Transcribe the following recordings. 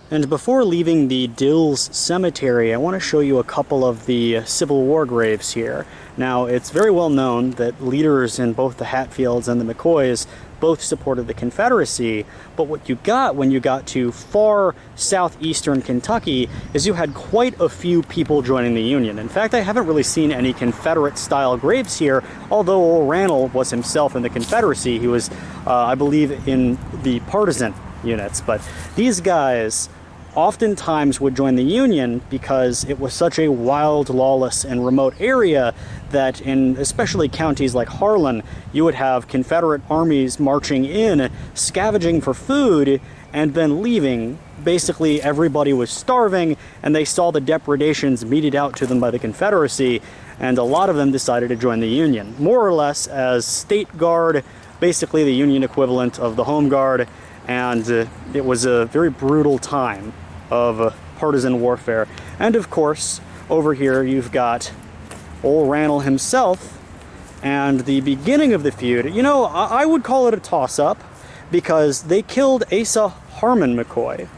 And before leaving the Dills Cemetery, I want to show you a couple of the Civil War graves here. Now, it's very well known that leaders in both the Hatfields and the McCoys both supported the Confederacy, but what you got when you got to far southeastern Kentucky is you had quite a few people joining the Union. In fact, I haven't really seen any Confederate-style graves here, although old Randall was himself in the Confederacy. He was, I believe, in the partisan units, but these guys oftentimes would join the Union because it was such a wild, lawless, and remote area that in especially counties like Harlan, you would have Confederate armies marching in, scavenging for food, and then leaving. Basically, everybody was starving, and they saw the depredations meted out to them by the Confederacy, and a lot of them decided to join the Union, more or less as state guard, basically the Union equivalent of the Home Guard, and it was a very brutal time of partisan warfare. And of course, over here you've got old Randall himself and the beginning of the feud. You know, I would call it a toss-up because they killed Asa Harmon McCoy,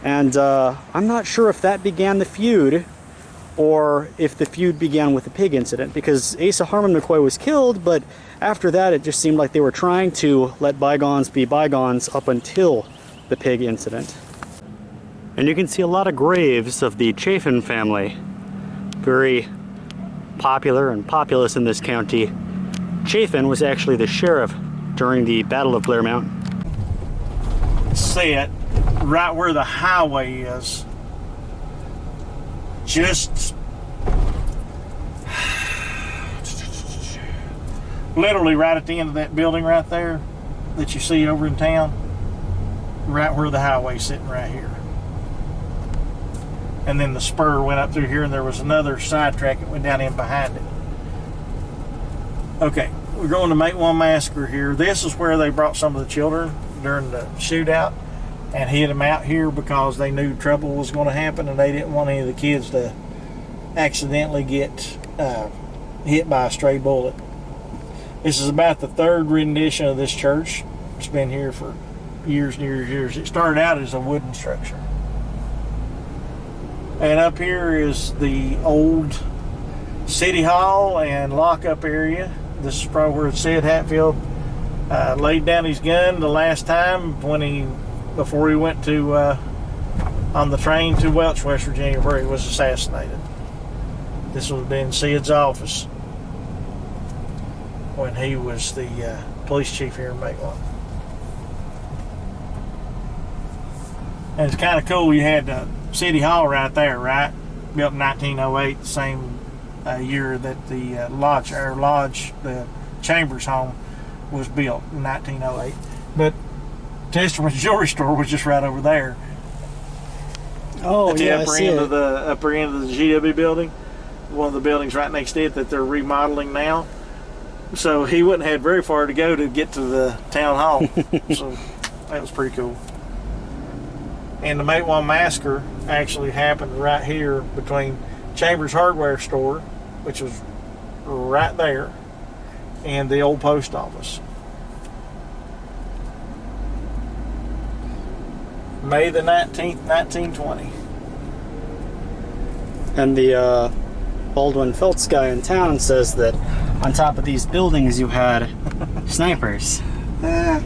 and I'm not sure if that began the feud or if the feud began with the pig incident, because Asa Harmon McCoy was killed, but after that it just seemed like they were trying to let bygones be bygones up until the pig incident. And you can see a lot of graves of the Chafin family. Very popular and populous in this county. Chafin was actually the sheriff during the Battle of Blair Mountain. Set right where the highway is. Just literally right at the end of that building right there that you see over in town. Right where the highway's sitting right here. And then the spur went up through here, and there was another sidetrack that went down in behind it. Okay, we're going to Make One Massacre here. This is where they brought some of the children during the shootout and hid them out here because they knew trouble was going to happen, and they didn't want any of the kids to accidentally get hit by a stray bullet. This is about the third rendition of this church. It's been here for years and years and years. It started out as a wooden structure. And up here is the old city hall and lockup area. This is probably where Sid Hatfield laid down his gun the last time before he went to on the train to Welch, West Virginia, where he was assassinated. This would have been Sid's office when he was the police chief here in Make One. And it's kind of cool. You had the City Hall right there, right? Built in 1908, the same year that the lodge, the Chambers home, was built in 1908. But Testerman's jewelry store was just right over there. Oh, at the yeah, upper end of the upper end of the GW building. One of the buildings right next to it that they're remodeling now. So he wouldn't have had very far to go to get to the town hall. So that was pretty cool. And the Make One Massacre actually happened right here between Chambers Hardware Store, which was right there, and the old post office. May the 19th, 1920. And the Baldwin Felts guy in town says that on top of these buildings you had snipers.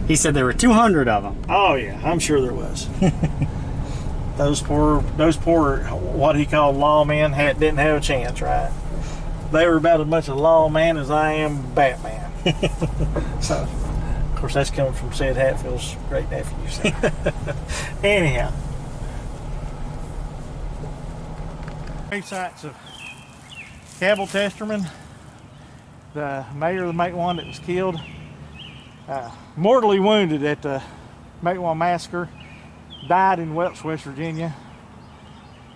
He said there were 200 of them. Oh yeah, I'm sure there was. Those poor, what he called lawmen didn't have a chance, right? They were about as much a lawman as I am Batman. So, of course, that's coming from Sid Hatfield's great nephew. So. Anyhow, grave sites of Cabell Testerman, the mayor of the Make One that was killed, mortally wounded at the Make One Massacre. Died in Welch, West Virginia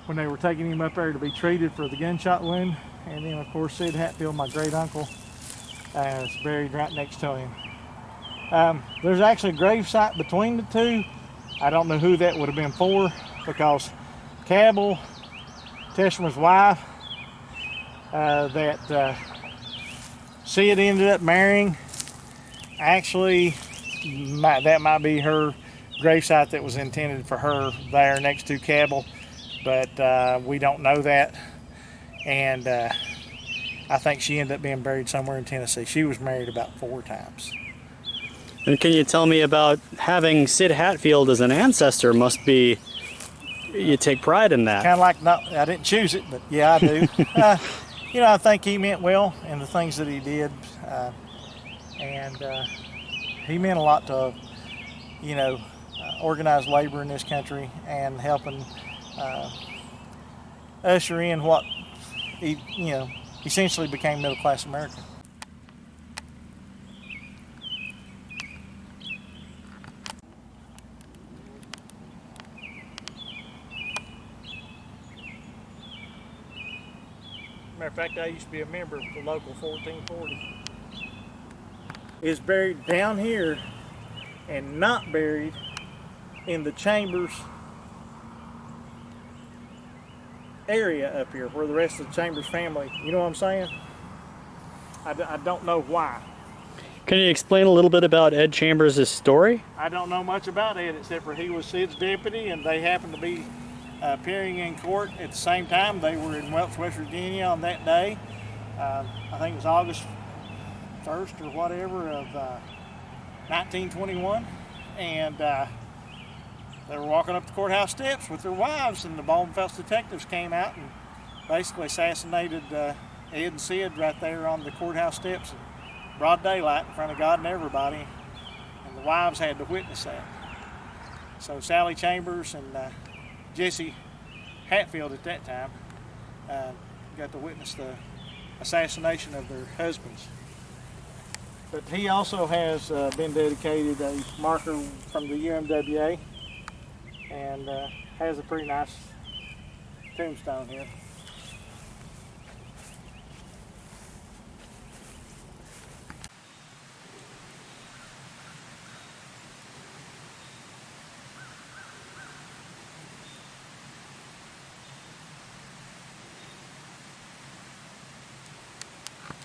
when they were taking him up there to be treated for the gunshot wound. And then, of course, Sid Hatfield, my great uncle, is buried right next to him. There's actually a grave site between the two. I don't know who that would have been for, because Cabell, Testerman's wife, that Sid ended up marrying, actually, that might be her gravesite that was intended for her there next to Cabell, but we don't know that. And I think she ended up being buried somewhere in Tennessee. She was married about 4 times. And can you tell me about having Sid Hatfield as an ancestor? Must be, you take pride in that. Kind of like, no, I didn't choose it, but yeah, I do. You know, I think he meant well in the things that he did. And he meant a lot to, you know, organized labor in this country and helping usher in what, you know, essentially became middle-class America. Matter of fact, I used to be a member of the local 1440. Is buried down here and not buried in the Chambers area up here where the rest of the Chambers family, you know what I'm saying? I don't know why. Can you explain a little bit about Ed Chambers' story? I don't know much about Ed except for he was Sid's deputy and they happened to be appearing in court at the same time. They were in Welch, West Virginia on that day. I think it was August 1st or whatever of 1921, and they were walking up the courthouse steps with their wives, and the Baldwin-Phelps detectives came out and basically assassinated Ed and Sid right there on the courthouse steps in broad daylight in front of God and everybody, and the wives had to witness that. So Sally Chambers and Jesse Hatfield at that time got to witness the assassination of their husbands. But he also has been dedicated a marker from the UMWA and has a pretty nice tombstone here.